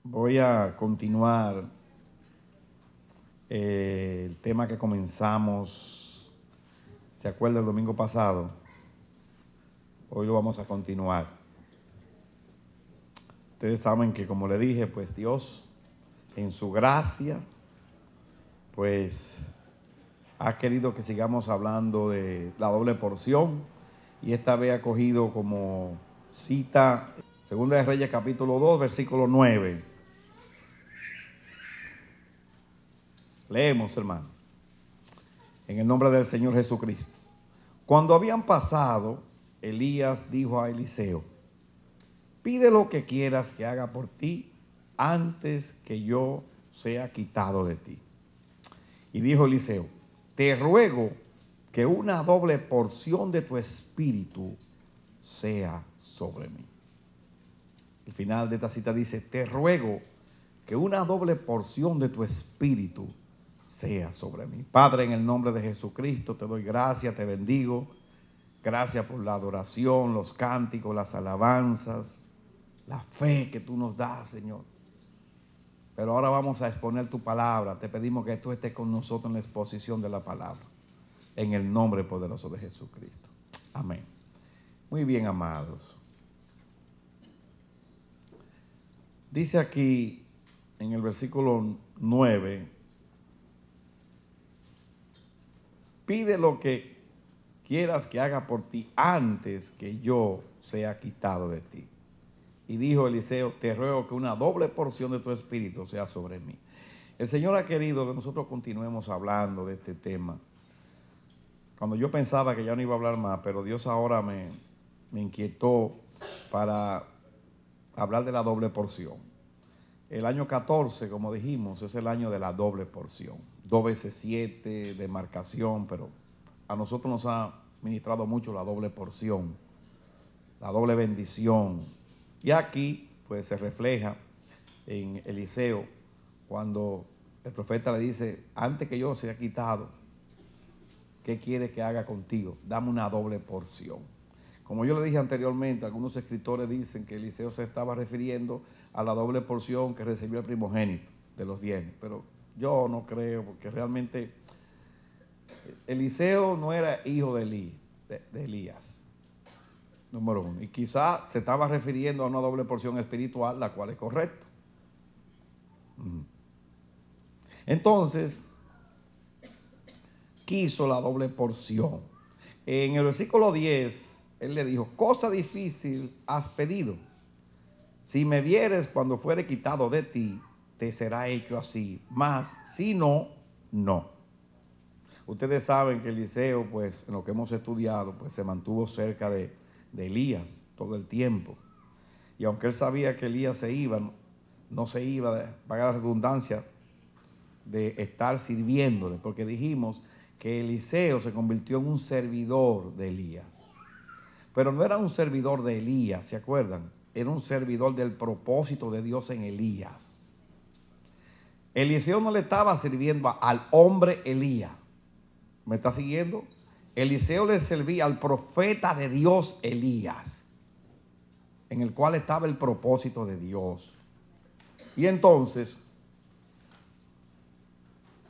Voy a continuar el tema que comenzamos, ¿se acuerda el domingo pasado? Hoy lo vamos a continuar. Ustedes saben que, como le dije, pues Dios, en su gracia, pues ha querido que sigamos hablando de la doble porción, y esta vez ha cogido como cita Segunda de Reyes capítulo 2, versículo 9. Leemos, hermano, en el nombre del Señor Jesucristo. Cuando habían pasado, Elías dijo a Eliseo: pide lo que quieras que haga por ti antes que yo sea quitado de ti. Y dijo Eliseo: te ruego que una doble porción de tu espíritu sea sobre mí. El final de esta cita dice: te ruego que una doble porción de tu espíritu sea sobre mí. Padre, en el nombre de Jesucristo te doy gracias, te bendigo. Gracias por la adoración, los cánticos, las alabanzas, la fe que tú nos das, Señor. Pero ahora vamos a exponer tu palabra. Te pedimos que tú estés con nosotros en la exposición de la palabra, en el nombre poderoso de Jesucristo. Amén. Muy bien, amados. Dice aquí en el versículo 9: pide lo que quieras que haga por ti antes que yo sea quitado de ti. Y dijo Eliseo: te ruego que una doble porción de tu espíritu sea sobre mí. El Señor ha querido que nosotros continuemos hablando de este tema. Cuando yo pensaba que ya no iba a hablar más, pero Dios ahora me inquietó para hablar de la doble porción. El año 14, como dijimos, es el año de la doble porción. 2 veces 7 de marcación, pero a nosotros nos ha ministrado mucho la doble porción, la doble bendición. Y aquí pues se refleja en Eliseo cuando el profeta le dice: antes que yo sea quitado, ¿qué quieres que haga contigo? Dame una doble porción. Como yo le dije anteriormente, algunos escritores dicen que Eliseo se estaba refiriendo a la doble porción que recibió el primogénito de los bienes, pero yo no creo, porque realmente Eliseo no era hijo de Elías, número uno, y quizá se estaba refiriendo a una doble porción espiritual, la cual es correcta. Entonces, quiso la doble porción. En el versículo 10, él le dijo: cosa difícil has pedido. Si me vieres cuando fuere quitado de ti, te será hecho así. Mas si no, no. Ustedes saben que Eliseo, pues, en lo que hemos estudiado, pues se mantuvo cerca de Elías todo el tiempo. Y aunque él sabía que Elías se iba, no se iba, pagar la redundancia, de estar sirviéndole, porque dijimos que Eliseo se convirtió en un servidor de Elías. Pero no era un servidor de Elías, ¿se acuerdan? Era un servidor del propósito de Dios en Elías. Eliseo no le estaba sirviendo al hombre Elías. ¿Me está siguiendo? Eliseo le servía al profeta de Dios Elías, en el cual estaba el propósito de Dios. Y entonces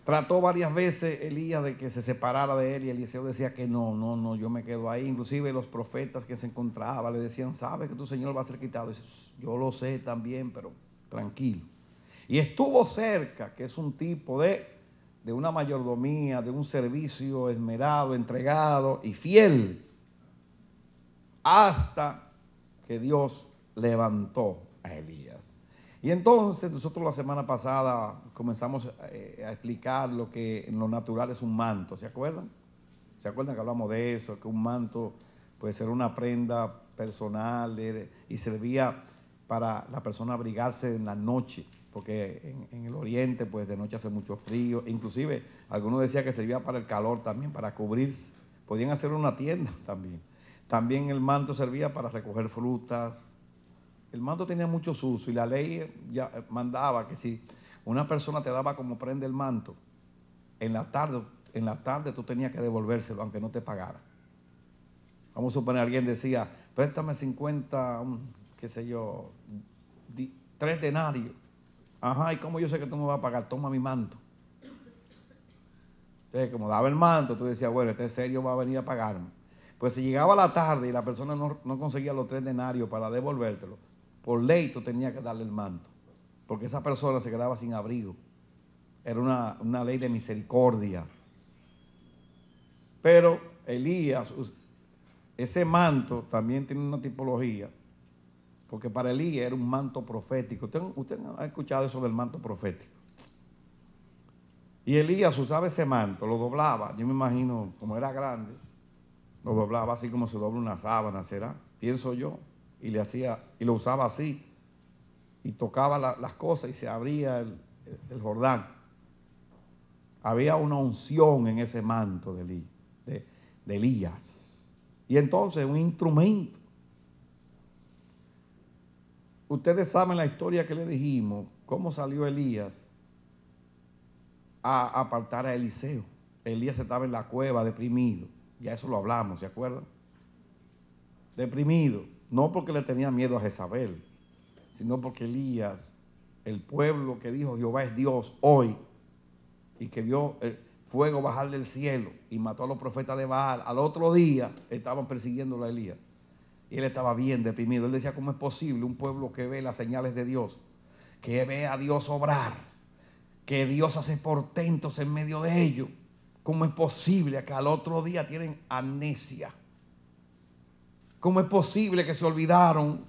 trató varias veces Elías de que se separara de él, y Eliseo decía que no, yo me quedo ahí. Inclusive los profetas que se encontraban le decían: ¿sabe que tu Señor va a ser quitado? Y dice: yo lo sé también, pero tranquilo. Y estuvo cerca, que es un tipo de una mayordomía, de un servicio esmerado, entregado y fiel, hasta que Dios levantó a Elías. Y entonces nosotros la semana pasada comenzamos a explicar lo que en lo natural es un manto. ¿Se acuerdan? ¿Se acuerdan que hablamos de eso? Que un manto puede ser una prenda personal y servía para la persona abrigarse en la noche, porque en el oriente pues de noche hace mucho frío. Inclusive algunos decían que servía para el calor también, para cubrirse. Podían hacer una tienda también. También el manto servía para recoger frutas. El manto tenía muchos usos, y la ley ya mandaba que si una persona te daba como prenda el manto, en la tarde tú tenías que devolvérselo aunque no te pagara. Vamos a suponer, alguien decía: préstame 50, qué sé yo, 3 denarios. Ajá, ¿y cómo yo sé que tú me vas a pagar? Toma mi manto. Entonces, como daba el manto, tú decías, bueno, este serio va a venir a pagarme. Pues si llegaba la tarde y la persona no conseguía los 3 denarios para devolvértelo, por ley tú tenías que darle el manto, porque esa persona se quedaba sin abrigo. Era una ley de misericordia. Pero Elías, ese manto también tiene una tipología, porque para Elías era un manto profético. ¿Usted ha escuchado eso del manto profético? Y Elías usaba ese manto, lo doblaba, yo me imagino, como era grande, lo doblaba así como se dobla una sábana, será, pienso yo, y lo usaba así, y tocaba las cosas y se abría el Jordán. Había una unción en ese manto de Elías. Y entonces un instrumento. Ustedes saben la historia que le dijimos, cómo salió Elías a apartar a Eliseo. Elías estaba en la cueva deprimido. Ya eso lo hablamos, ¿se acuerdan? Deprimido. No porque le tenía miedo a Jezabel, sino porque Elías, el pueblo que dijo Jehová es Dios hoy, y que vio el fuego bajar del cielo y mató a los profetas de Baal, al otro día estaban persiguiendo a Elías. Y él estaba bien deprimido. Él decía, ¿cómo es posible un pueblo que ve las señales de Dios, que ve a Dios obrar, que Dios hace portentos en medio de ellos? ¿Cómo es posible que al otro día tienen amnesia? ¿Cómo es posible que se olvidaron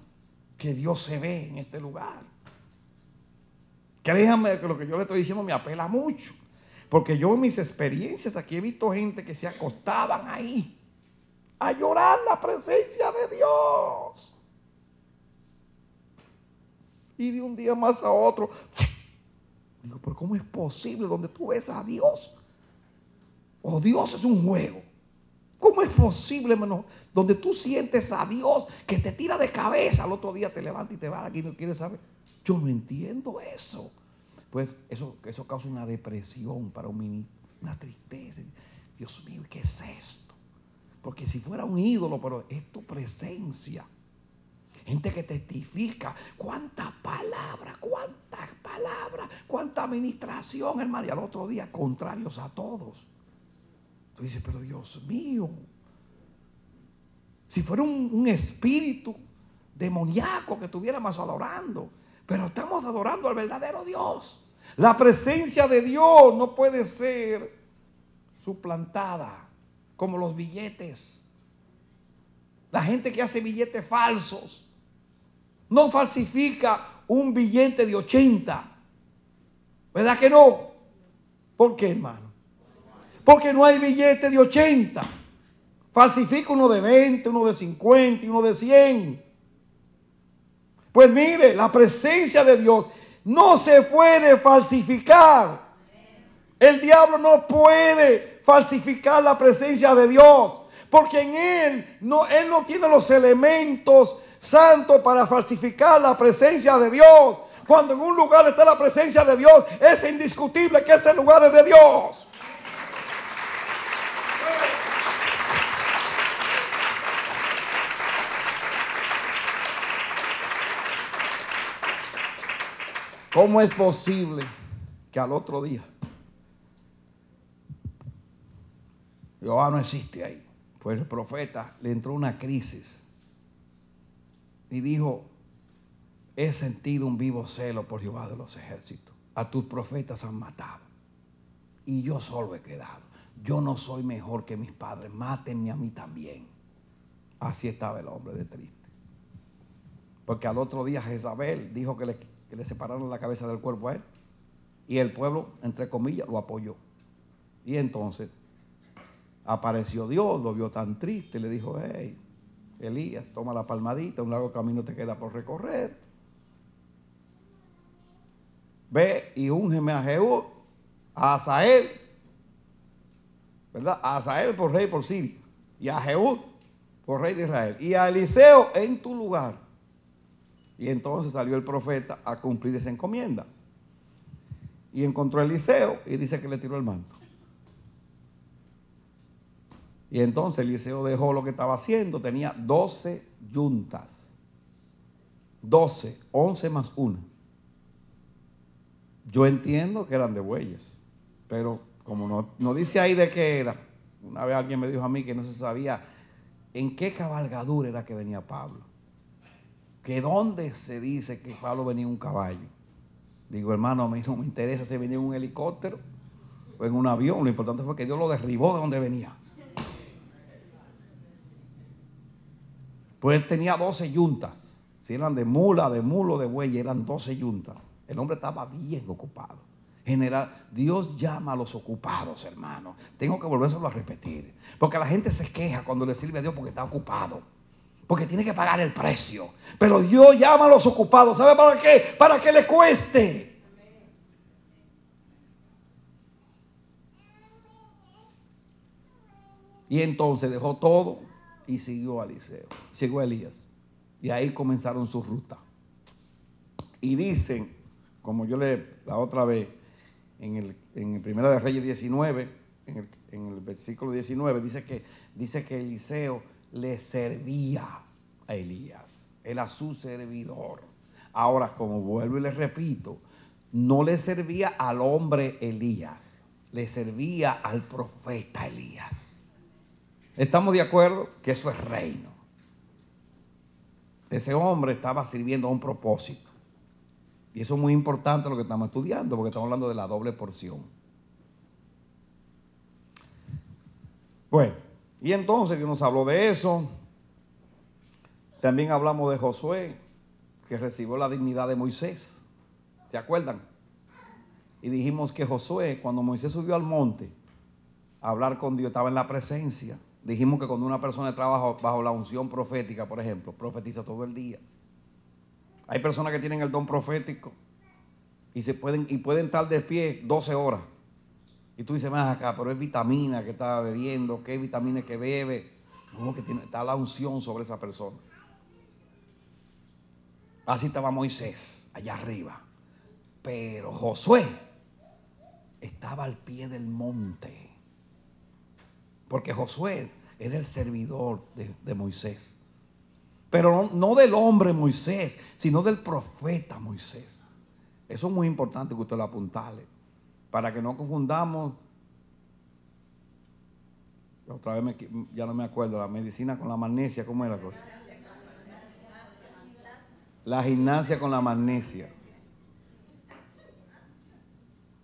que Dios se ve en este lugar? Créanme que lo que yo le estoy diciendo me apela mucho, porque yo en mis experiencias aquí he visto gente que se acostaban ahí a llorar la presencia de Dios. Y de un día más a otro, digo, pero ¿cómo es posible donde tú ves a Dios? O Dios es un juego. ¿Cómo es posible, hermano, donde tú sientes a Dios que te tira de cabeza, al otro día te levanta y te va aquí y no quieres saber? Yo no entiendo eso. Pues eso causa una depresión para un ministro, una tristeza. Dios mío, ¿qué es esto? Porque si fuera un ídolo, pero es tu presencia. Gente que testifica, cuánta palabra, cuánta administración, hermano. Y al otro día, contrarios a todos. Tú dices, pero Dios mío, si fuera un espíritu demoníaco que estuviéramos adorando, pero estamos adorando al verdadero Dios. La presencia de Dios no puede ser suplantada como los billetes. La gente que hace billetes falsos no falsifica un billete de 80. ¿Verdad que no? ¿Por qué, hermano? Porque no hay billete de 80. Falsifica uno de 20, uno de 50 y uno de 100. Pues mire, la presencia de Dios no se puede falsificar. El diablo no puede falsificar la presencia de Dios, porque en él no tiene los elementos santos para falsificar la presencia de Dios. Cuando en un lugar está la presencia de Dios, es indiscutible que ese lugar es de Dios. ¿Cómo es posible que al otro día Jehová no existe ahí? Pues el profeta le entró una crisis y dijo, he sentido un vivo celo por Jehová de los ejércitos. A tus profetas han matado y yo solo he quedado. Yo no soy mejor que mis padres, mátenme a mí también. Así estaba el hombre de triste. Porque al otro día Jezabel dijo que le separaron la cabeza del cuerpo a él. Y el pueblo, entre comillas, lo apoyó. Y entonces apareció Dios, lo vio tan triste, le dijo, hey, Elías, toma la palmadita, un largo camino te queda por recorrer. Ve y úngeme a Jehú, a Asael, ¿verdad? A Asael por rey por Siria, y a Jehú por rey de Israel, y a Eliseo en tu lugar. Y entonces salió el profeta a cumplir esa encomienda. Y encontró a Eliseo y dice que le tiró el manto. Y entonces Eliseo dejó lo que estaba haciendo. Tenía 12 yuntas. 12, 11 más 1. Yo entiendo que eran de bueyes, pero como no dice ahí de qué era, una vez alguien me dijo a mí que no se sabía en qué cabalgadura era que venía Pablo. Que dónde se dice que Pablo venía en un caballo. Digo, hermano, a mí no me interesa si venía en un helicóptero o en un avión. Lo importante fue que Dios lo derribó de donde venía. Pues él tenía 12 yuntas. Si eran de mula, de mulo, de buey, eran 12 yuntas. El hombre estaba bien ocupado. General, Dios llama a los ocupados, hermano. Tengo que volvérselo a repetir. Porque la gente se queja cuando le sirve a Dios porque está ocupado. Porque tiene que pagar el precio. Pero Dios llama a los ocupados. ¿Sabe para qué? Para que le cueste. Y entonces dejó todo y siguió a Eliseo. Siguió a Elías. Y ahí comenzaron su ruta. Y dicen, como yo la otra vez, en el Primera de Reyes 19, en el versículo 19, dice que Eliseo le servía a Elías. Era su servidor. Ahora, como vuelvo y les repito, no le servía al hombre Elías, le servía al profeta Elías. ¿Estamos de acuerdo? Que eso es reino. Ese hombre estaba sirviendo a un propósito. Y eso es muy importante lo que estamos estudiando, porque estamos hablando de la doble porción. Bueno, y entonces que nos habló de eso. También hablamos de Josué, que recibió la dignidad de Moisés. ¿Se acuerdan? Y dijimos que Josué, cuando Moisés subió al monte a hablar con Dios, estaba en la presencia. Dijimos que cuando una persona trabaja bajo la unción profética, por ejemplo, profetiza todo el día. Hay personas que tienen el don profético y pueden estar de pie 12 horas. Y tú dices, más acá, pero es vitamina que está bebiendo, ¿qué vitamina que bebe? No, que está la unción sobre esa persona. Así estaba Moisés, allá arriba. Pero Josué estaba al pie del monte. Porque Josué era el servidor de Moisés. Pero no del hombre Moisés, sino del profeta Moisés. Eso es muy importante que usted lo apuntale. Para que no confundamos. Otra vez ya no me acuerdo. La medicina con la magnesia, ¿cómo es la cosa? La gimnasia con la magnesia.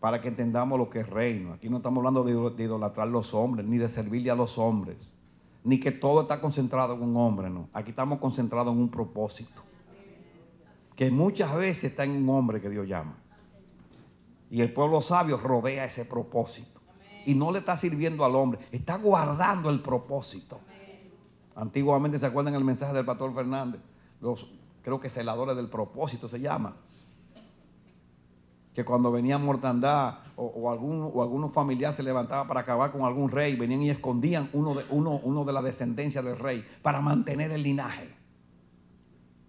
Para que entendamos lo que es reino. Aquí no estamos hablando de idolatrar a los hombres, ni de servirle a los hombres, ni que todo está concentrado en un hombre, no. Aquí estamos concentrados en un propósito, que muchas veces está en un hombre que Dios llama. Y el pueblo sabio rodea ese propósito. Y no le está sirviendo al hombre, está guardando el propósito. Antiguamente, ¿se acuerdan el mensaje del pastor Fernández? Creo que celadores del propósito se llama. Que cuando venía mortandad o algunos familiares se levantaba para acabar con algún rey, venían y escondían uno de la descendencia del rey para mantener el linaje.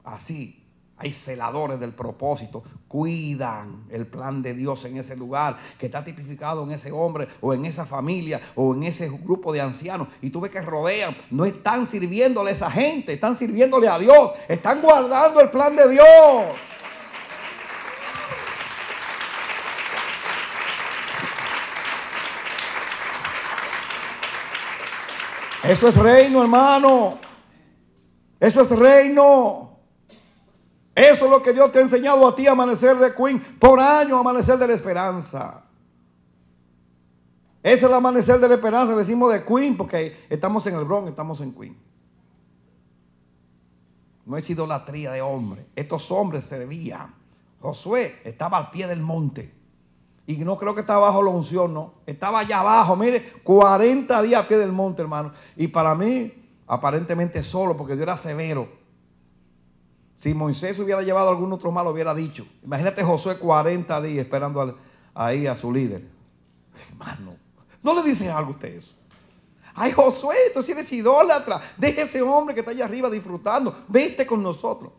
Así, hay celadores del propósito, cuidan el plan de Dios en ese lugar que está tipificado en ese hombre o en esa familia o en ese grupo de ancianos. Y tú ves que rodean, no están sirviéndole a esa gente, están sirviéndole a Dios, están guardando el plan de Dios. Eso es reino, hermano. Eso es reino. Eso es lo que Dios te ha enseñado a ti, Amanecer de Queen. Por años, Amanecer de la Esperanza. Ese es el Amanecer de la Esperanza. Decimos de Queen porque estamos en el Bronx, estamos en Queen. No es idolatría de hombre. Estos hombres servían. Josué estaba al pie del monte. Y no creo que estaba bajo la unción, no. Estaba allá abajo, mire, 40 días a pie del monte, hermano. Y para mí, aparentemente solo, porque Dios era severo. Si Moisés hubiera llevado algún otro mal, lo hubiera dicho. Imagínate Josué 40 días esperando ahí a su líder. Hermano, ¿no le dice algo a usted eso? Ay, Josué, tú sí eres idólatra. Deja ese hombre que está allá arriba disfrutando. Vete con nosotros.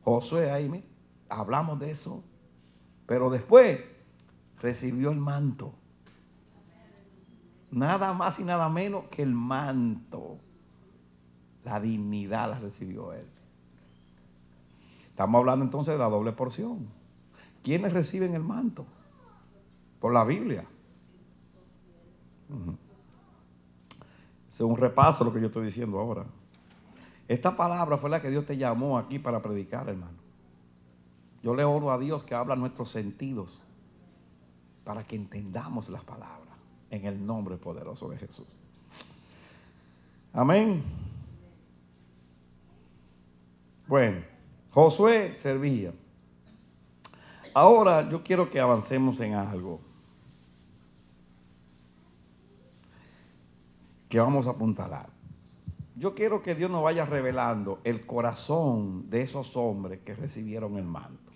Josué ahí, mire, hablamos de eso. Pero después recibió el manto. Nada más y nada menos que el manto. La dignidad la recibió él. Estamos hablando entonces de la doble porción. ¿Quiénes reciben el manto? por la Biblia. Es un repaso lo que yo estoy diciendo ahora. Esta palabra fue la que Dios te llamó aquí para predicar, hermano. Yo le oro a Dios que abra nuestros sentidos para que entendamos las palabras en el nombre poderoso de Jesús. Amén. Bueno, Josué servía. Ahora yo quiero que avancemos en algo que vamos a apuntalar. Yo quiero que Dios nos vaya revelando el corazón de esos hombres que recibieron el manto.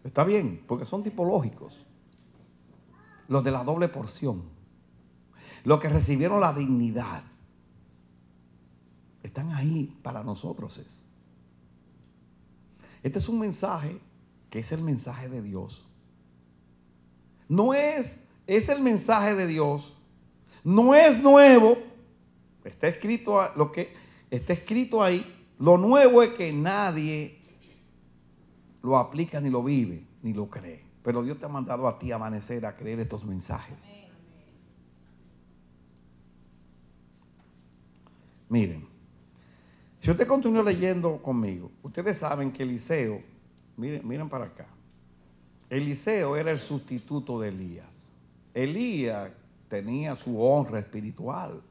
¿Está bien? Porque son tipológicos. Los de la doble porción. Los que recibieron la dignidad. Están ahí para nosotros. Este es un mensaje que es el mensaje de Dios. No es el mensaje de Dios. No es nuevo. Está escrito lo que está escrito ahí. Lo nuevo es que nadie lo aplica, ni lo vive, ni lo cree. Pero Dios te ha mandado a ti a amanecer a creer estos mensajes. Miren, si usted continúa leyendo conmigo, ustedes saben que Eliseo, miren para acá. Eliseo era el sustituto de Elías. Elías tenía su honra espiritual.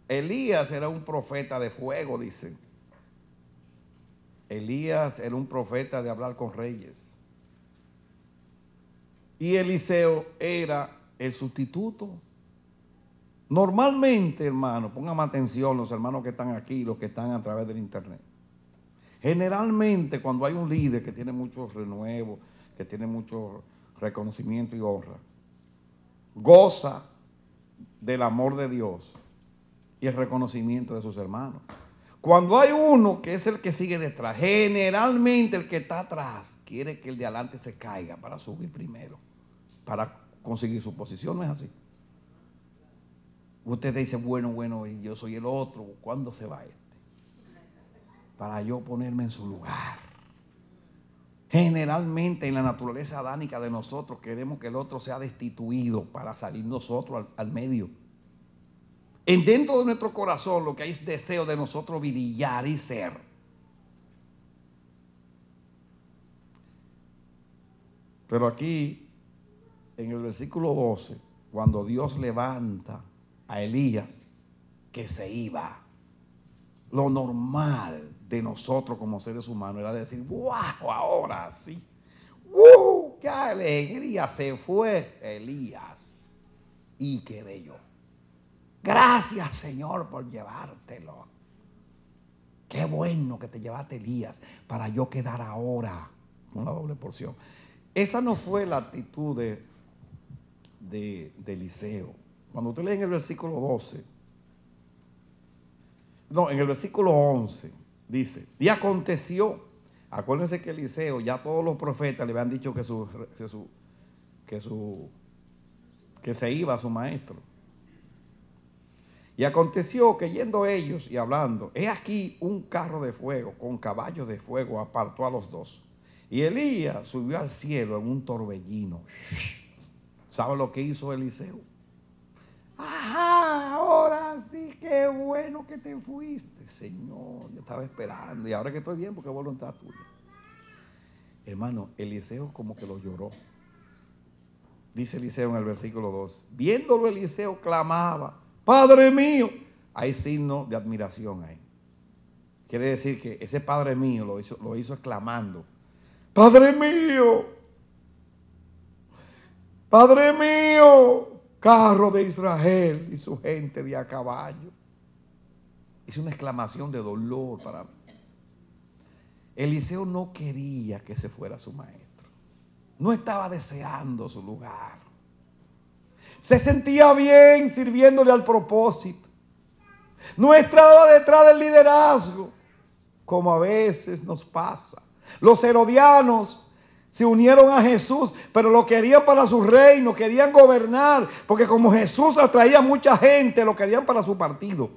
Elías era un profeta de fuego, dicen. Elías era un profeta de hablar con reyes. Y Eliseo era el sustituto. Normalmente, hermano, pónganme atención los hermanos que están aquí, los que están a través del internet. Generalmente cuando hay un líder que tiene mucho renuevo, que tiene mucho reconocimiento y honra, goza del amor de Dios y el reconocimiento de sus hermanos. Cuando hay uno que es el que sigue detrás, generalmente el que está atrás quiere que el de adelante se caiga para subir primero, para conseguir su posición. ¿No es así? Usted dice, bueno, y yo soy el otro. ¿Cuándo se va este? Para yo ponerme en su lugar. Generalmente en la naturaleza adánica de nosotros queremos que el otro sea destituido para salir nosotros al medio. Dentro de nuestro corazón lo que hay es deseo de nosotros brillar y ser. Pero aquí, en el versículo 12, cuando Dios levanta a Elías, que se iba, lo normal de nosotros como seres humanos era decir, ¡wow! Ahora sí. ¡Qué alegría! Se fue Elías y quedé yo. Gracias, Señor, por llevártelo. Qué bueno que te llevaste, Elías, para yo quedar ahora con la doble porción. Esa no fue la actitud de Eliseo. Cuando usted lee en el versículo 12, no, en el versículo 11, dice, y aconteció, acuérdense que Eliseo, ya todos los profetas le habían dicho que se iba a su maestro. Y aconteció que yendo ellos y hablando, he aquí un carro de fuego con caballos de fuego apartó a los dos. Y Elías subió al cielo en un torbellino. ¿Sabe lo que hizo Eliseo? Ajá, ahora sí, qué bueno que te fuiste, Señor. Yo estaba esperando y ahora que estoy bien porque es voluntad tuya. Hermano, Eliseo como que lo lloró. Dice Eliseo en el versículo 2. Viéndolo Eliseo clamaba, Padre mío. Hay signo de admiración ahí. Quiere decir que ese Padre mío lo hizo exclamando, Padre mío, Padre mío, carro de Israel y su gente de a caballo. Hizo una exclamación de dolor para mí. Eliseo no quería que se fuera su maestro. No estaba deseando su lugar. Se sentía bien sirviéndole al propósito. No estaba detrás del liderazgo, como a veces nos pasa. Los herodianos se unieron a Jesús, pero lo querían para su reino, querían gobernar, porque como Jesús atraía a mucha gente, lo querían para su partido.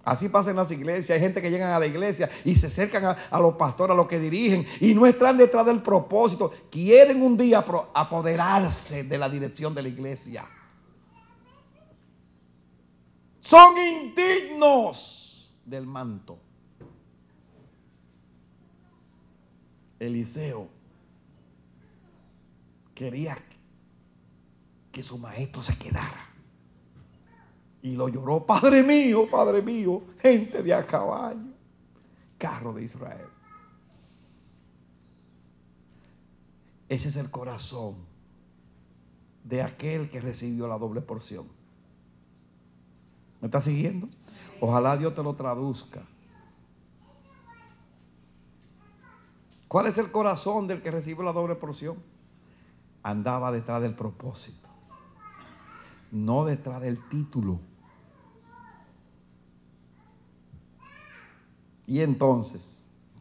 Así pasa en las iglesias. Hay gente que llegan a la iglesia y se acercan a los pastores, a los que dirigen, y no están detrás del propósito. Quieren un día apoderarse de la dirección de la iglesia. Son indignos del manto. Eliseo quería que su maestro se quedara. Y lo lloró: Padre mío, gente de a caballo, carro de Israel. Ese es el corazón de aquel que recibió la doble porción. ¿Me está siguiendo? Ojalá Dios te lo traduzca. ¿Cuál es el corazón del que recibió la doble porción? Andaba detrás del propósito, no detrás del título. Y entonces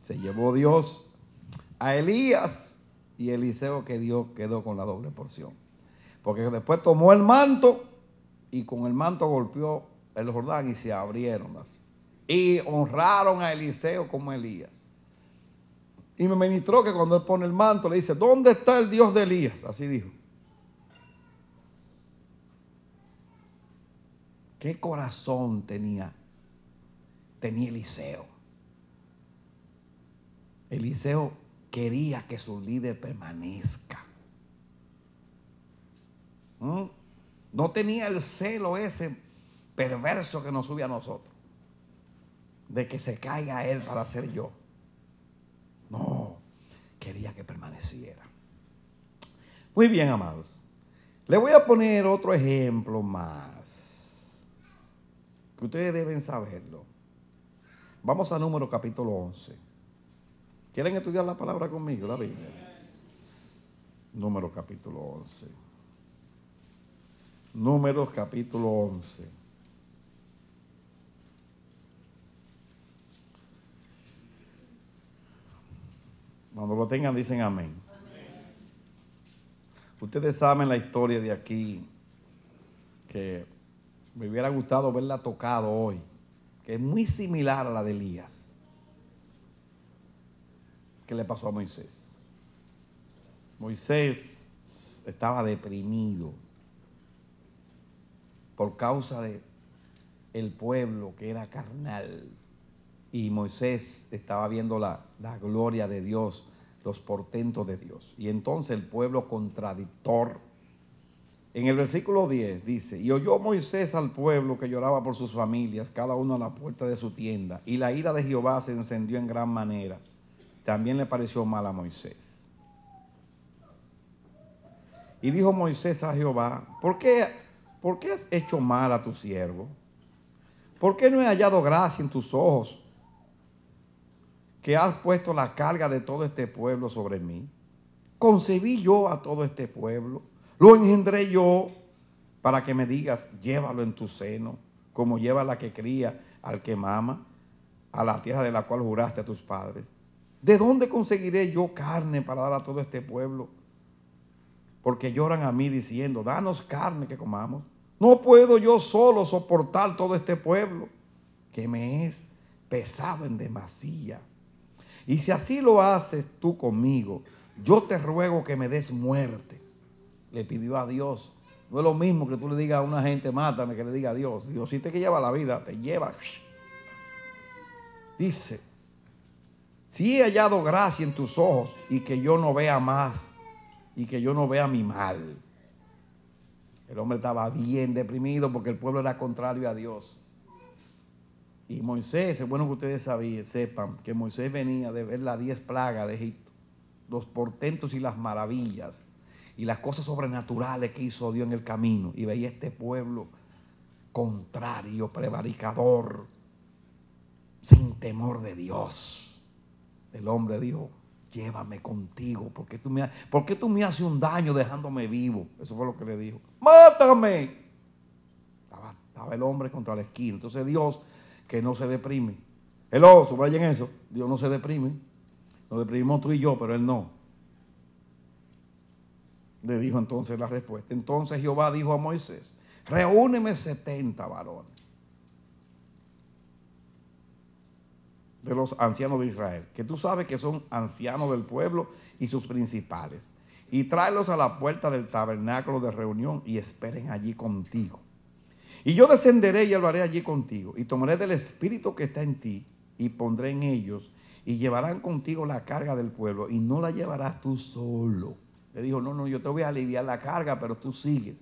se llevó Dios a Elías, y Eliseo quedó con la doble porción. Porque después tomó el manto y con el manto golpeó el Jordán y se abrieron así. Y honraron a Eliseo como Elías. Y me ministró que cuando él pone el manto le dice: ¿dónde está el Dios de Elías? Así dijo. ¿Qué corazón tenía Eliseo? Eliseo quería que su líder permanezca. No tenía el celo ese perverso que nos sube a nosotros, de que se caiga él para ser yo. No, quería que permaneciera. Muy bien, amados. Le voy a poner otro ejemplo más, que ustedes deben saberlo. Vamos a Números capítulo 11. ¿Quieren estudiar la palabra conmigo, la Biblia? Números capítulo 11. Números capítulo 11. Cuando lo tengan dicen amén. Ustedes saben la historia de aquí, que me hubiera gustado verla tocado hoy, que es muy similar a la de Elías. ¿Qué le pasó a Moisés? Moisés estaba deprimido por causa de el pueblo que era carnal. Y Moisés estaba viendo la gloria de Dios, los portentos de Dios. Y entonces el pueblo contradictor. En el versículo 10 dice: y oyó Moisés al pueblo que lloraba por sus familias, cada uno a la puerta de su tienda. Y la ira de Jehová se encendió en gran manera. También le pareció mal a Moisés. Y dijo Moisés a Jehová: ¿Por qué has hecho mal a tu siervo? ¿Por qué no he hallado gracia en tus ojos, que has puesto la carga de todo este pueblo sobre mí? Concebí yo a todo este pueblo, lo engendré yo, para que me digas: llévalo en tu seno, como lleva la que cría al que mama, a la tierra de la cual juraste a tus padres. ¿De dónde conseguiré yo carne para dar a todo este pueblo? Porque lloran a mí diciendo: danos carne que comamos. No puedo yo solo soportar todo este pueblo, que me es pesado en demasía. Y si así lo haces tú conmigo, yo te ruego que me des muerte. Le pidió a Dios. No es lo mismo que tú le digas a una gente: mátame, que le diga a Dios: Dios, si te que lleva la vida, te lleva. Dice: si he hallado gracia en tus ojos, y que yo no vea más, y que yo no vea mi mal. El hombre estaba bien deprimido porque el pueblo era contrario a Dios. Y Moisés, es bueno que ustedes sepan que Moisés venía de ver las 10 plagas de Egipto, los portentos y las maravillas y las cosas sobrenaturales que hizo Dios en el camino. Y veía este pueblo contrario, prevaricador, sin temor de Dios. El hombre dijo: llévame contigo, porque tú me haces un daño dejándome vivo. Eso fue lo que le dijo: mátame. Estaba el hombre contra la esquina. Entonces Dios, que no se deprime. Subrayen eso. Dios no se deprime. Nos deprimimos tú y yo, pero él no. Le dijo entonces la respuesta. Entonces Jehová dijo a Moisés: reúneme 70 varones. de los ancianos de Israel, que tú sabes que son ancianos del pueblo y sus principales, y tráelos a la puerta del tabernáculo de reunión y esperen allí contigo. Y yo descenderé y hablaré allí contigo, y tomaré del espíritu que está en ti, y pondré en ellos, y llevarán contigo la carga del pueblo, y no la llevarás tú solo. Le dijo, no, yo te voy a aliviar la carga, pero tú sigues.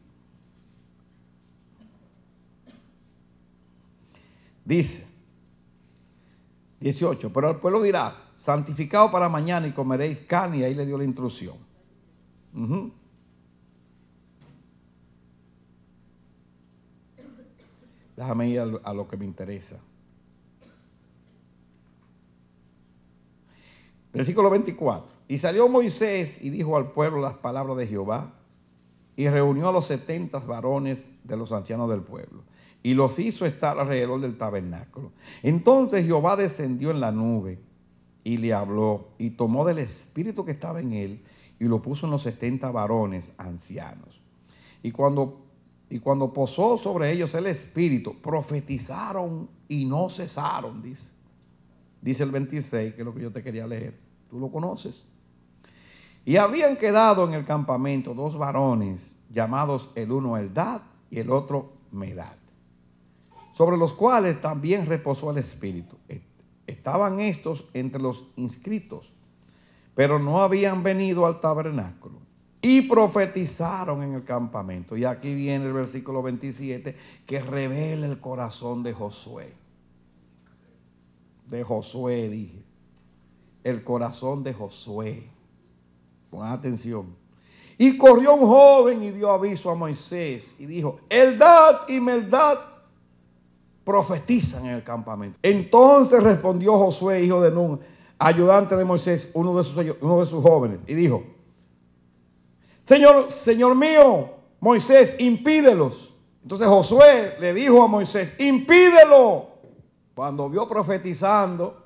Dice 18, pero al pueblo dirás, santificado para mañana y comeréis carne, y ahí le dio la instrucción. Déjame ir a lo que me interesa. Versículo 24. Y salió Moisés y dijo al pueblo las palabras de Jehová, y reunió a los 70 varones de los ancianos del pueblo, y los hizo estar alrededor del tabernáculo. Entonces Jehová descendió en la nube y le habló, y tomó del espíritu que estaba en él, y lo puso en los 70 varones ancianos. Y cuando posó sobre ellos el espíritu, profetizaron y no cesaron, dice. Dice el 26, que es lo que yo te quería leer. Tú lo conoces. Y habían quedado en el campamento 2 varones, llamados el uno Eldad y el otro Medad, sobre los cuales también reposó el espíritu. Estaban estos entre los inscritos, pero no habían venido al tabernáculo. Y profetizaron en el campamento. Y aquí viene el versículo 27, que revela el corazón de Josué. De Josué, dije. El corazón de Josué. Pon atención. Y corrió un joven y dio aviso a Moisés y dijo, Eldad y Meldad profetizan en el campamento. Entonces respondió Josué, hijo de Nun, ayudante de Moisés, uno de sus jóvenes, y dijo, Señor mío, Moisés, impídelos. Entonces Josué le dijo a Moisés, impídelo. Cuando vio profetizando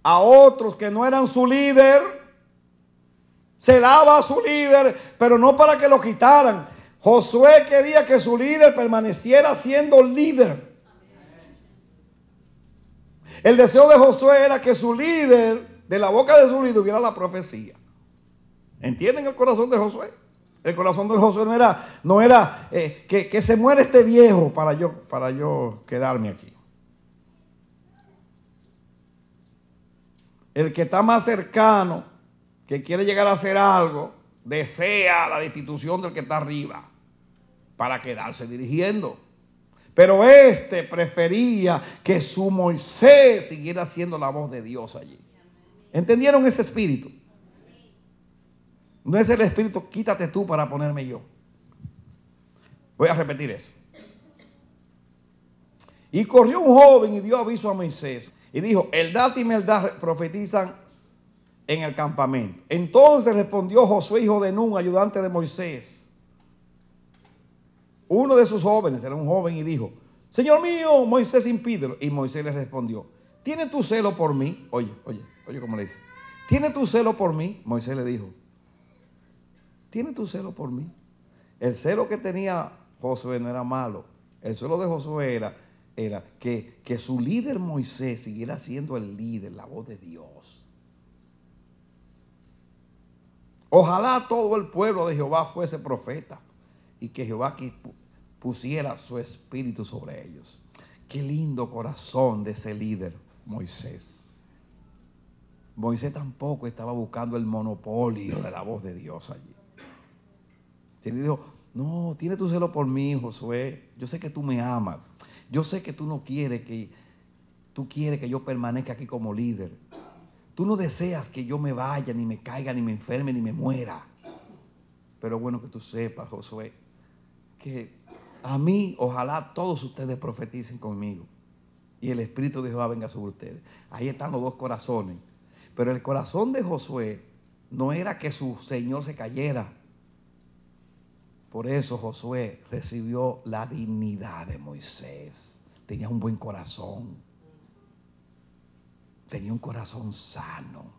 a otros que no eran su líder, celaba a su líder, pero no para que lo quitaran. Josué quería que su líder permaneciera siendo líder. El deseo de Josué era que su líder, de la boca de su líder, hubiera la profecía. ¿Entienden el corazón de Josué? El corazón de Josué no era que se muera este viejo para yo quedarme aquí. El que está más cercano, que quiere llegar a hacer algo, desea la destitución del que está arriba para quedarse dirigiendo. Pero este prefería que su Moisés siguiera siendo la voz de Dios allí. ¿Entendieron ese espíritu? No es el espíritu, quítate tú para ponerme yo. Voy a repetir eso. Y corrió un joven y dio aviso a Moisés. Y dijo, Eldad y Meldad profetizan en el campamento. Entonces respondió Josué, hijo de Nun, ayudante de Moisés. Uno de sus jóvenes, era un joven, y dijo, Señor mío, Moisés, impídelo. Y Moisés le respondió, ¿tiene tu celo por mí? Oye cómo le dice. ¿Tiene tu celo por mí? Moisés le dijo, ¿tiene tu celo por mí? El celo que tenía Josué no era malo. El celo de Josué era que su líder Moisés siguiera siendo el líder, la voz de Dios. Ojalá todo el pueblo de Jehová fuese profeta y que Jehová pusiera su espíritu sobre ellos. Qué lindo corazón de ese líder Moisés. Moisés tampoco estaba buscando el monopolio de la voz de Dios allí. Él dijo, no, tiene tu celo por mí, Josué. Yo sé que tú me amas. Yo sé que tú quieres que yo permanezca aquí como líder. Tú no deseas que yo me vaya, ni me caiga, ni me enferme, ni me muera. Pero bueno que tú sepas, Josué, que a mí, ojalá todos ustedes profeticen conmigo y el Espíritu de Jehová venga sobre ustedes. Ahí están los dos corazones. Pero el corazón de Josué no era que su Señor se cayera. Por eso Josué recibió la dignidad de Moisés. Tenía un buen corazón. Tenía un corazón sano.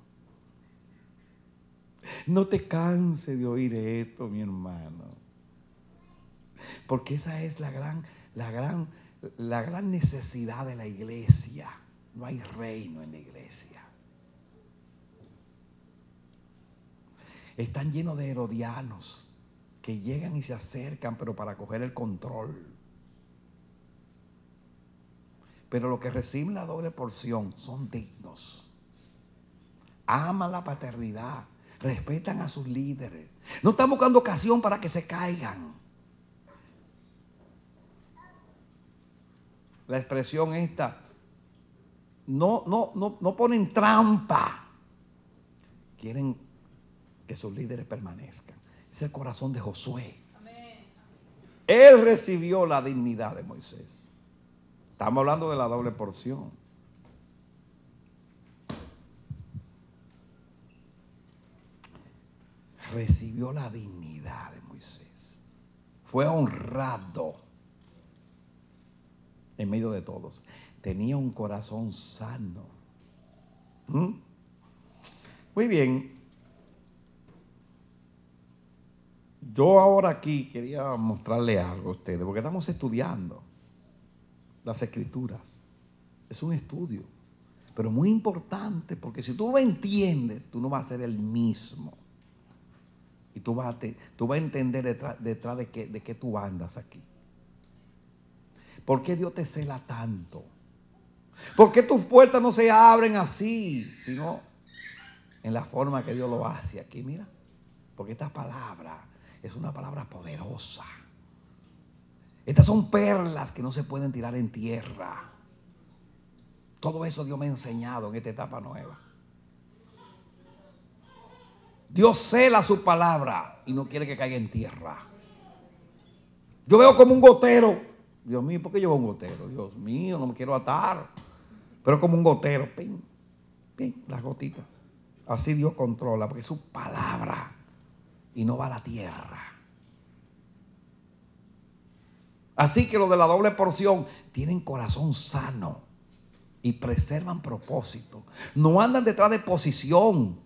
No te canses de oír esto, mi hermano. Porque esa es la gran necesidad de la iglesia. No hay reino en la iglesia. Están llenos de herodianos que llegan y se acercan, pero para coger el control. Pero los que reciben la doble porción son dignos. Aman la paternidad, respetan a sus líderes. No están buscando ocasión para que se caigan. La expresión esta, no ponen trampa. Quieren que sus líderes permanezcan. Es el corazón de Josué. Amén. Él recibió la dignidad de Moisés. Estamos hablando de la doble porción. Recibió la dignidad de Moisés. Fue honrado en medio de todos. Tenía un corazón sano. Muy bien. Yo ahora aquí quería mostrarle algo a ustedes, porque estamos estudiando las Escrituras. Es un estudio, pero muy importante, porque si tú lo entiendes, tú no vas a ser el mismo. Y tú vas a entender detrás de qué tú andas aquí. ¿Por qué Dios te cela tanto? ¿Por qué tus puertas no se abren así, sino en la forma que Dios lo hace aquí? Mira, porque esta palabra es una palabra poderosa. Estas son perlas que no se pueden tirar en tierra. Todo eso Dios me ha enseñado en esta etapa nueva. Dios cela su palabra y no quiere que caiga en tierra. Yo veo como un gotero. Dios mío, ¿por qué yo veo un gotero? Dios mío, no me quiero atar. Pero como un gotero, pin, pin, las gotitas. Así Dios controla, porque es su palabra y no va a la tierra. Así que los de la doble porción tienen corazón sano y preservan propósito. No andan detrás de posición.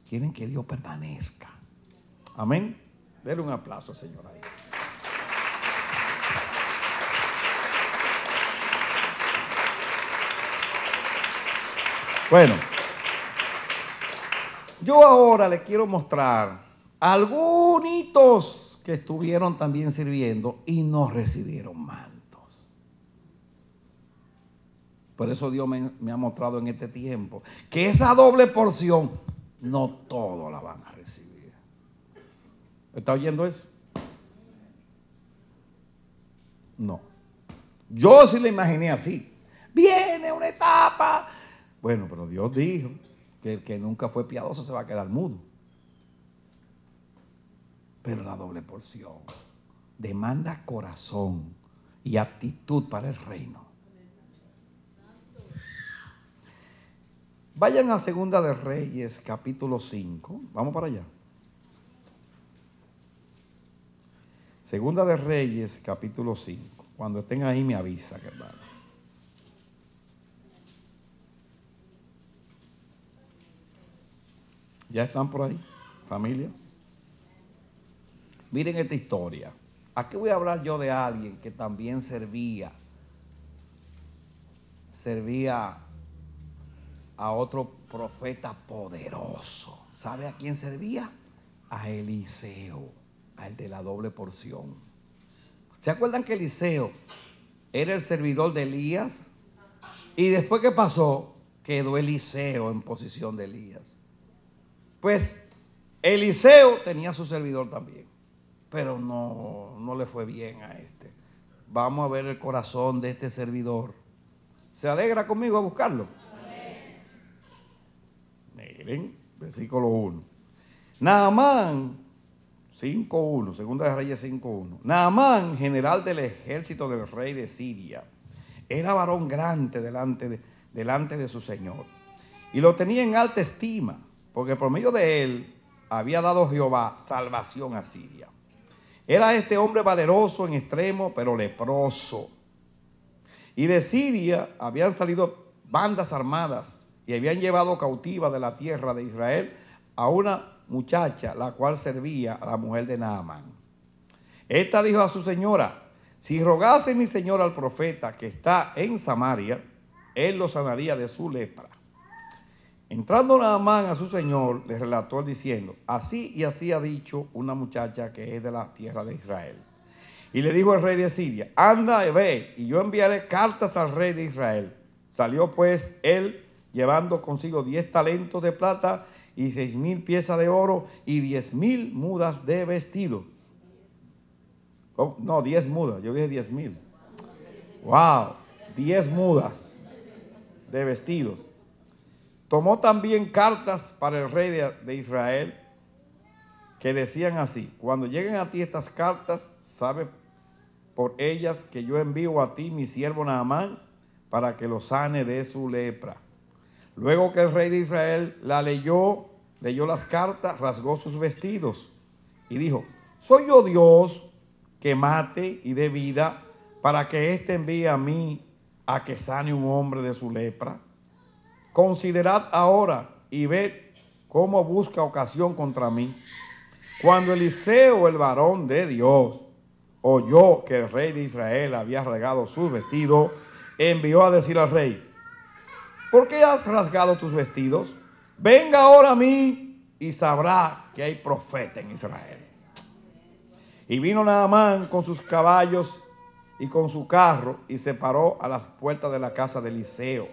Quieren que Dios permanezca. Amén. Denle un aplauso, Señor. Ahí. Bueno, yo ahora les quiero mostrar algunos que estuvieron también sirviendo y no recibieron mantos. Por eso Dios me ha mostrado en este tiempo que esa doble porción no todos la van a recibir. ¿Está oyendo eso? No. Yo sí la imaginé así. Viene una etapa. Bueno, pero Dios dijo que el que nunca fue piadoso se va a quedar mudo. Pero la doble porción demanda corazón y actitud para el reino. Vayan a Segunda de Reyes, capítulo 5. Vamos para allá. Segunda de Reyes, capítulo 5. Cuando estén ahí me avisan, hermano. ¿Ya están por ahí, familia? Miren esta historia. Aquí voy a hablar yo de alguien que también servía a otro profeta poderoso. ¿Sabe a quién servía? A Eliseo, al de la doble porción. ¿Se acuerdan que Eliseo era el servidor de Elías? Y después, ¿qué pasó? Quedó Eliseo en posición de Elías. Pues Eliseo tenía su servidor también, pero no le fue bien a este. Vamos a ver el corazón de este servidor. ¿Se alegra conmigo a buscarlo? Miren, versículo 1. Naamán 5:1, Segunda de Reyes 5:1. Naamán, general del ejército del rey de Siria, era varón grande delante de su señor, y lo tenía en alta estima, porque por medio de él había dado Jehová salvación a Siria. Era este hombre valeroso en extremo, pero leproso. Y de Siria habían salido bandas armadas y habían llevado cautiva de la tierra de Israel a una muchacha, la cual servía a la mujer de Naamán. Esta dijo a su señora: Si rogase mi señor al profeta que está en Samaria, él lo sanaría de su lepra. Entrando Naamán a su señor, le relató él diciendo, así y así ha dicho una muchacha que es de la tierra de Israel. Y le dijo el rey de Siria, anda y ve, y yo enviaré cartas al rey de Israel. Salió pues él llevando consigo 10 talentos de plata y 6,000 piezas de oro y 10,000 mudas de vestido. Oh, no, 10 mudas, yo dije 10,000. Wow, 10 mudas de vestidos. Tomó también cartas para el rey de Israel que decían así, cuando lleguen a ti estas cartas, sabe por ellas que yo envío a ti mi siervo Naamán para que lo sane de su lepra. Luego que el rey de Israel leyó las cartas, rasgó sus vestidos y dijo, ¿soy yo Dios que mate y dé vida para que éste envíe a mí a que sane un hombre de su lepra? Considerad ahora y ved cómo busca ocasión contra mí. Cuando Eliseo, el varón de Dios, oyó que el rey de Israel había rasgado sus vestidos, envió a decir al rey, ¿por qué has rasgado tus vestidos? Venga ahora a mí y sabrá que hay profeta en Israel. Y vino Naamán con sus caballos y con su carro y se paró a las puertas de la casa de Eliseo.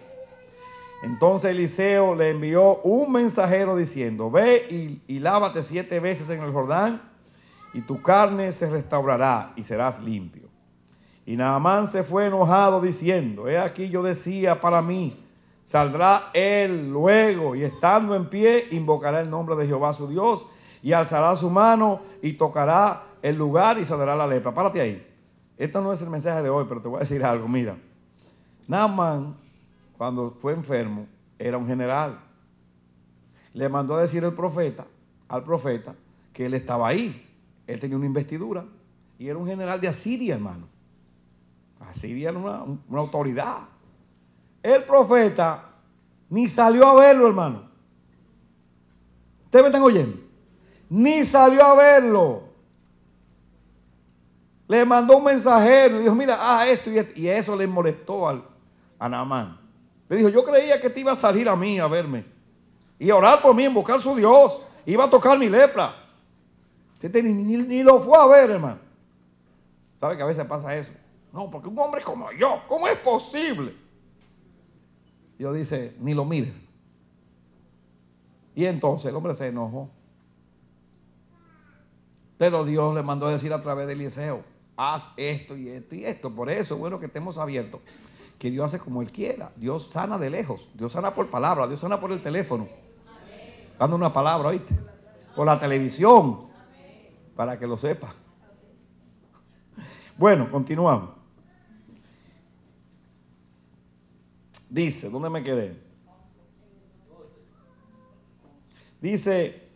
Entonces Eliseo le envió un mensajero diciendo, ve y lávate 7 veces en el Jordán y tu carne se restaurará y serás limpio. Y Naamán se fue enojado diciendo, he aquí yo decía para mí, saldrá él luego y estando en pie invocará el nombre de Jehová su Dios y alzará su mano y tocará el lugar y sanará la lepra. Párate ahí. Esto no es el mensaje de hoy, pero te voy a decir algo. Mira, Naamán, cuando fue enfermo, era un general. Le mandó a decir al profeta que él estaba ahí. Él tenía una investidura y era un general de Asiria, hermano. Asiria era una autoridad. El profeta ni salió a verlo, hermano. ¿Ustedes me están oyendo? Ni salió a verlo. Le mandó un mensajero y dijo, mira, esto y esto. Y eso le molestó a Naamán. Le dijo, yo creía que te iba a salir a mí a verme y a orar por mí, invocar a su Dios. Iba a tocar mi lepra. Ni lo fue a ver, hermano. ¿Sabe que a veces pasa eso? No, porque un hombre como yo, ¿cómo es posible? Dios dice, ni lo mires. Y entonces el hombre se enojó. Pero Dios le mandó a decir a través de Eliseo, haz esto y esto y esto. Por eso es bueno que estemos abiertos. Que Dios hace como Él quiera. Dios sana de lejos. Dios sana por palabra. Dios sana por el teléfono. Dando una palabra, ¿oíste? Por la televisión. Para que lo sepa. Bueno, continuamos. Dice, ¿dónde me quedé? Dice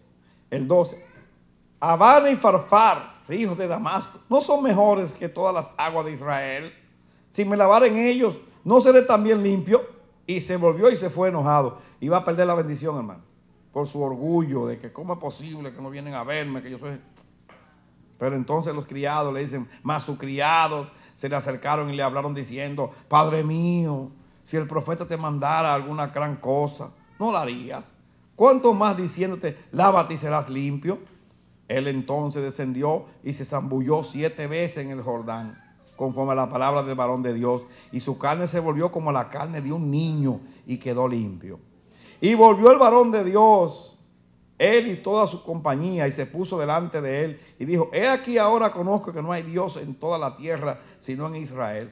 el 12. Habana y Farfar, ríos de Damasco, ¿no son mejores que todas las aguas de Israel? Si me lavara en ellos, ¿no seré también limpio? Y se volvió y se fue enojado. Iba a perder la bendición, hermano, por su orgullo de que cómo es posible que no vienen a verme, que yo soy... Pero entonces los criados le dicen, más sus criados se le acercaron y le hablaron diciendo, Padre mío, si el profeta te mandara alguna gran cosa, ¿no la harías? ¿Cuánto más diciéndote, lávate y serás limpio? Él entonces descendió y se zambulló 7 veces en el Jordán, conforme a la palabra del varón de Dios, y su carne se volvió como la carne de un niño y quedó limpio. Y volvió el varón de Dios, él y toda su compañía, y se puso delante de él y dijo, he aquí ahora conozco que no hay Dios en toda la tierra sino en Israel.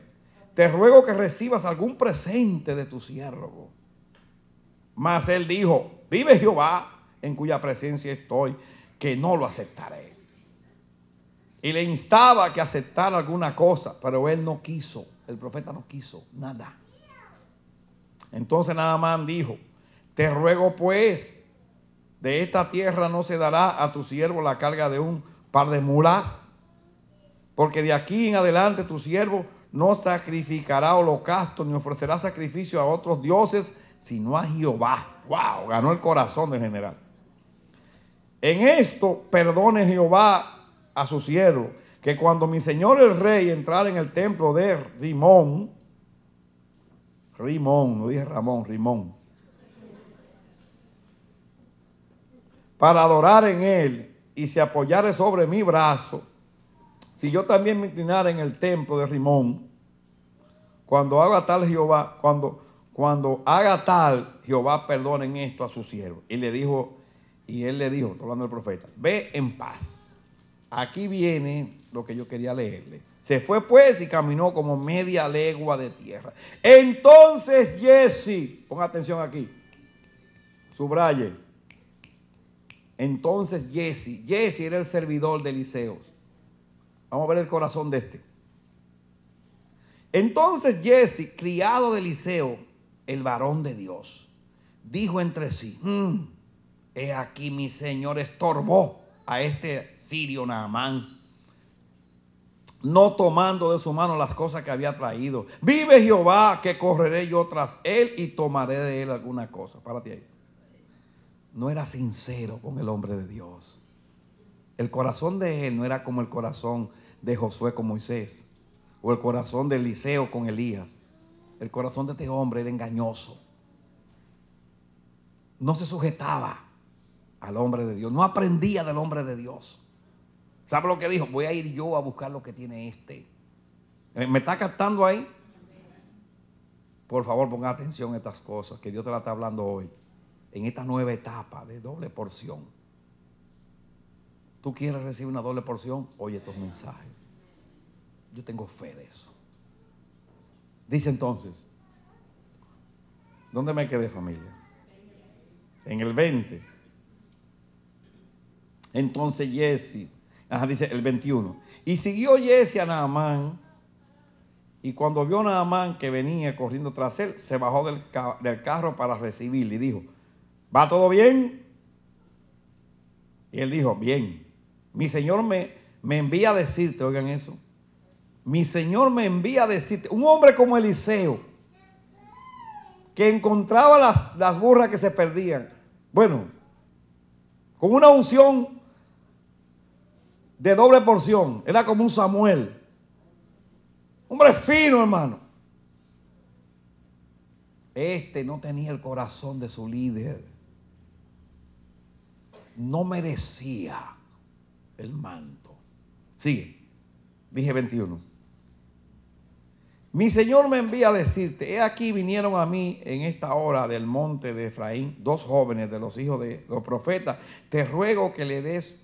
Te ruego que recibas algún presente de tu siervo. Mas él dijo, vive Jehová, en cuya presencia estoy, que no lo aceptaré. Y le instaba a que aceptara alguna cosa, pero él no quiso. El profeta no quiso nada. Entonces Naamán dijo, te ruego pues, de esta tierra no se dará a tu siervo la carga de un par de mulas, porque de aquí en adelante tu siervo no sacrificará holocausto ni ofrecerá sacrificio a otros dioses, sino a Jehová. ¡Wow! Ganó el corazón del general. En esto perdone Jehová a su siervo, que cuando mi señor el rey entrara en el templo de Rimón, no dije Ramón, Rimón, para adorar en él y se apoyare sobre mi brazo, si yo también me inclinara en el templo de Rimón, cuando haga tal Jehová, cuando haga tal, Jehová perdonen esto a su siervo. Y él le dijo, estoy hablando del profeta, ve en paz. Aquí viene lo que yo quería leerle. Se fue pues y caminó como media legua de tierra. Entonces Giezi, ponga atención aquí, subraye. Entonces Giezi era el servidor de Eliseo. Vamos a ver el corazón de este. Entonces Giezi, criado de Eliseo, el varón de Dios, dijo entre sí, he aquí mi señor estorbó a este sirio Naamán, no tomando de su mano las cosas que había traído. Vive Jehová que correré yo tras él y tomaré de él alguna cosa. Párate ahí. No era sincero con el hombre de Dios. El corazón de él no era como el corazón de Josué con Moisés, o el corazón de Eliseo con Elías. El corazón de este hombre era engañoso. No se sujetaba al hombre de Dios, no aprendía del hombre de Dios. ¿Sabe lo que dijo? Voy a ir yo a buscar lo que tiene este. ¿Me está captando ahí? Por favor, ponga atención a estas cosas que Dios te la está hablando hoy, en esta nueva etapa de doble porción. ¿Tú quieres recibir una doble porción? Oye estos mensajes. Yo tengo fe de eso. Dice entonces, ¿dónde me quedé, familia? En el 20. Entonces Giezi, dice el 21. Y siguió Giezi a Naamán, y cuando vio a Naamán que venía corriendo tras él, se bajó del carro para recibirle y dijo, ¿va todo bien? Y él dijo, bien. Mi señor me envía a decirte, oigan eso, mi señor me envía a decirte, un hombre como Eliseo, que encontraba las burras que se perdían, bueno, con una unción de doble porción, era como un Samuel, hombre fino, hermano. Este no tenía el corazón de su líder, no merecía el manto. Sigue, dije 21. Mi señor me envía a decirte, he aquí vinieron a mí en esta hora del monte de Efraín 2 jóvenes de los hijos de los profetas. Te ruego que le des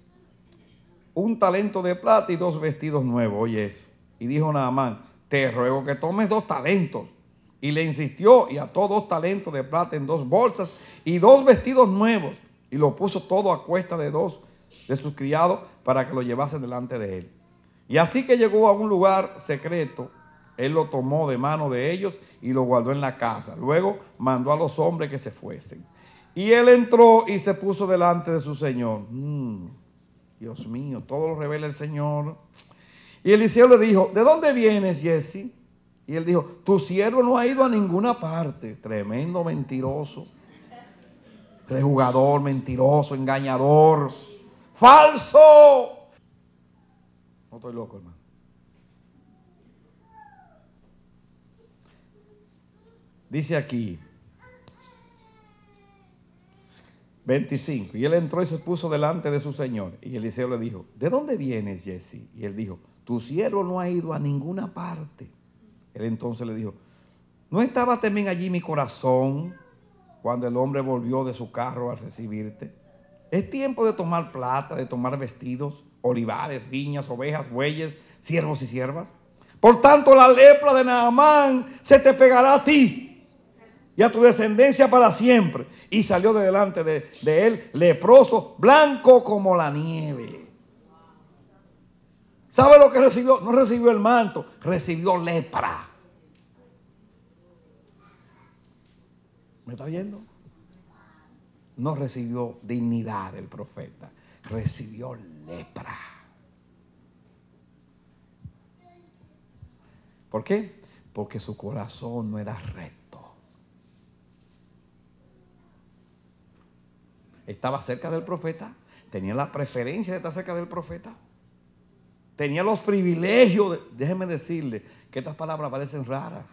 un talento de plata y 2 vestidos nuevos. Oye eso. Y dijo Naamán, te ruego que tomes 2 talentos. Y le insistió y ató 2 talentos de plata en 2 bolsas y 2 vestidos nuevos. Y lo puso todo a cuesta de 2 de sus criados para que lo llevasen delante de él. Y así que llegó a un lugar secreto, él lo tomó de mano de ellos y lo guardó en la casa. Luego mandó a los hombres que se fuesen. Y él entró y se puso delante de su señor. Dios mío, todo lo revela el Señor. Y Eliseo le dijo, ¿de dónde vienes, Giezi? Y él dijo, tu siervo no ha ido a ninguna parte. Tremendo mentiroso. Jugador, mentiroso, engañador. ¡Falso! No estoy loco, hermano. Dice aquí, 25. Y él entró y se puso delante de su señor. Y Eliseo le dijo, ¿de dónde vienes, Giezi? Y él dijo, tu siervo no ha ido a ninguna parte. Él entonces le dijo, ¿no estaba también allí mi corazón cuando el hombre volvió de su carro a recibirte? Es tiempo de tomar plata, de tomar vestidos, olivares, viñas, ovejas, bueyes, siervos y siervas. Por tanto, la lepra de Naamán se te pegará a ti y a tu descendencia para siempre. Y salió de delante de él leproso, blanco como la nieve. ¿Sabe lo que recibió? No recibió el manto, recibió lepra. ¿Me está oyendo? No recibió dignidad del profeta, recibió lepra. ¿Por qué? Porque su corazón no era recto. Estaba cerca del profeta, tenía la preferencia de estar cerca del profeta, tenía los privilegios. Déjenme decirle que estas palabras parecen raras,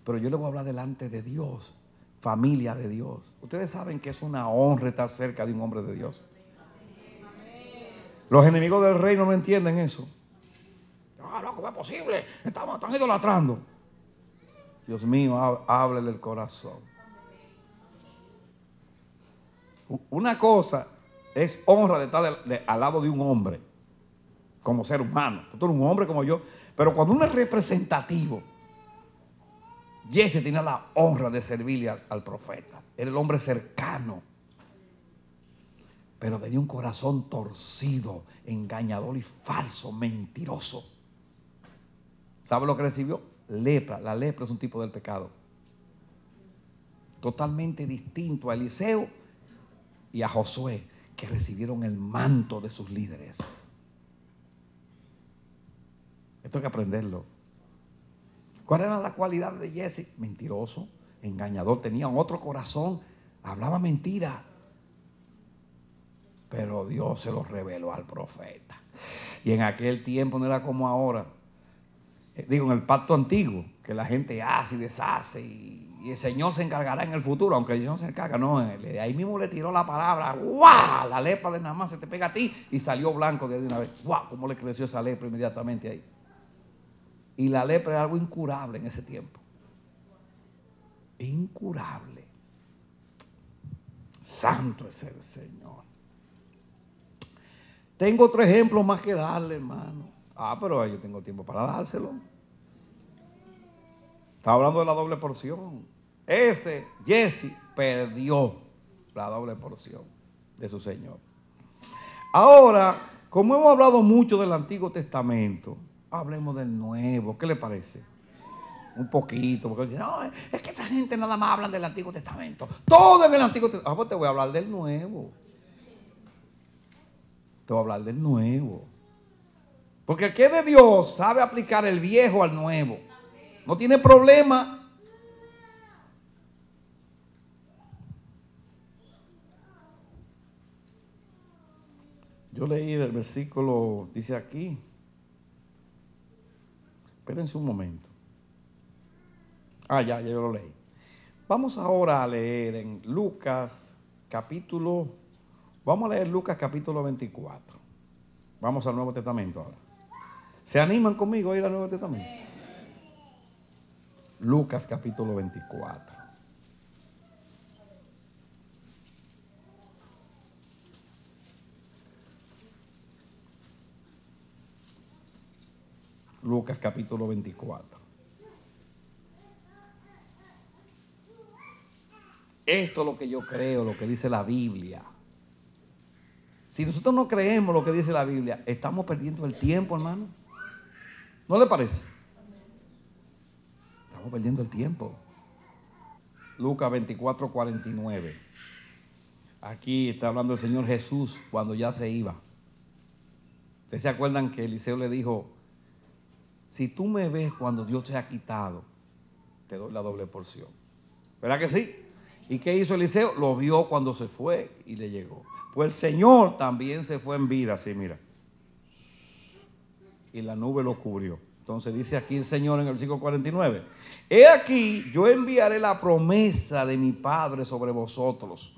pero yo le voy a hablar delante de Dios, familia de Dios. Ustedes saben que es una honra estar cerca de un hombre de Dios. Los enemigos del reino no entienden eso. No, ¿cómo es posible? Están idolatrando. Dios mío, háblele el corazón. Una cosa es honra de estar al lado de un hombre, como ser humano. Tú eres un hombre como yo. Pero cuando uno es representativo, Jesse tenía la honra de servirle al profeta. Era el hombre cercano. Pero tenía un corazón torcido, engañador y falso, mentiroso. ¿Sabe lo que recibió? Lepra. La lepra es un tipo del pecado. Totalmente distinto a Eliseo y a Josué, que recibieron el manto de sus líderes. Esto hay que aprenderlo. ¿Cuál era la cualidad de Jesse? Mentiroso, engañador, tenía otro corazón, hablaba mentira. Pero Dios se lo reveló al profeta. Y en aquel tiempo no era como ahora. Digo, en el pacto antiguo, que la gente hace y deshace y el Señor se encargará en el futuro, aunque el Señor se encarga, no, ahí mismo le tiró la palabra, ¡guau! La lepra de Naamán se te pega a ti y salió blanco de una vez. ¡Guau! ¿Cómo le creció esa lepra inmediatamente ahí? Y la lepra era algo incurable en ese tiempo. Incurable. Santo es el Señor. Tengo otro ejemplo más que darle, hermano. Pero yo tengo tiempo para dárselo. Estaba hablando de la doble porción. Jesse perdió la doble porción de su Señor. Ahora, como hemos hablado mucho del Antiguo Testamento, hablemos del Nuevo. ¿Qué le parece? Un poquito, porque dicen, no, es que esa gente nada más habla del Antiguo Testamento. Todo en el Antiguo Testamento. Pues te voy a hablar del Nuevo. Te voy a hablar del Nuevo. Porque el que es de Dios sabe aplicar el viejo al nuevo. No tiene problema. Yo leí del versículo, dice aquí. Espérense un momento. Ya yo lo leí. Vamos ahora a leer en Lucas capítulo, vamos a leer Lucas capítulo 24. Vamos al Nuevo Testamento ahora. ¿Se animan conmigo a ir al Nuevo Testamento? Lucas capítulo 24. Lucas capítulo 24. Esto es lo que yo creo, lo que dice la Biblia. Si nosotros no creemos lo que dice la Biblia, estamos perdiendo el tiempo, hermano. ¿No le parece? Estamos perdiendo el tiempo. Lucas 24, 49. Aquí está hablando el Señor Jesús cuando ya se iba. ¿Ustedes se acuerdan que Eliseo le dijo, si tú me ves cuando Dios te ha quitado, te doy la doble porción? ¿Verdad que sí? ¿Y qué hizo Eliseo? Lo vio cuando se fue y le llegó. Pues el Señor también se fue en vida, así mira. Y la nube lo cubrió. Entonces dice aquí el Señor en el versículo 49. He aquí, yo enviaré la promesa de mi Padre sobre vosotros.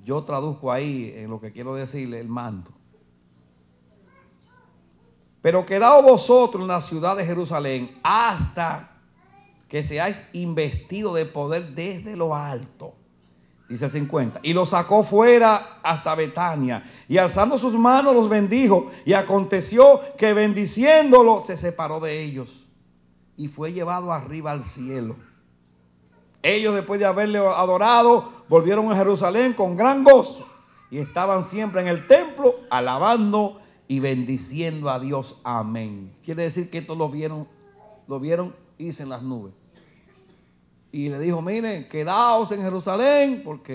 Yo traduzco ahí en lo que quiero decirle el manto. Pero quedaos vosotros en la ciudad de Jerusalén hasta que seáis investidos de poder desde lo alto. Dice 50. Y los sacó fuera hasta Betania. Y alzando sus manos los bendijo. Y aconteció que bendiciéndolo se separó de ellos. Y fue llevado arriba al cielo. Ellos después de haberle adorado volvieron a Jerusalén con gran gozo. Y estaban siempre en el templo alabando y bendiciendo a Dios. Amén. Quiere decir que estos lo vieron irse en las nubes. Y le dijo, miren, quedaos en Jerusalén porque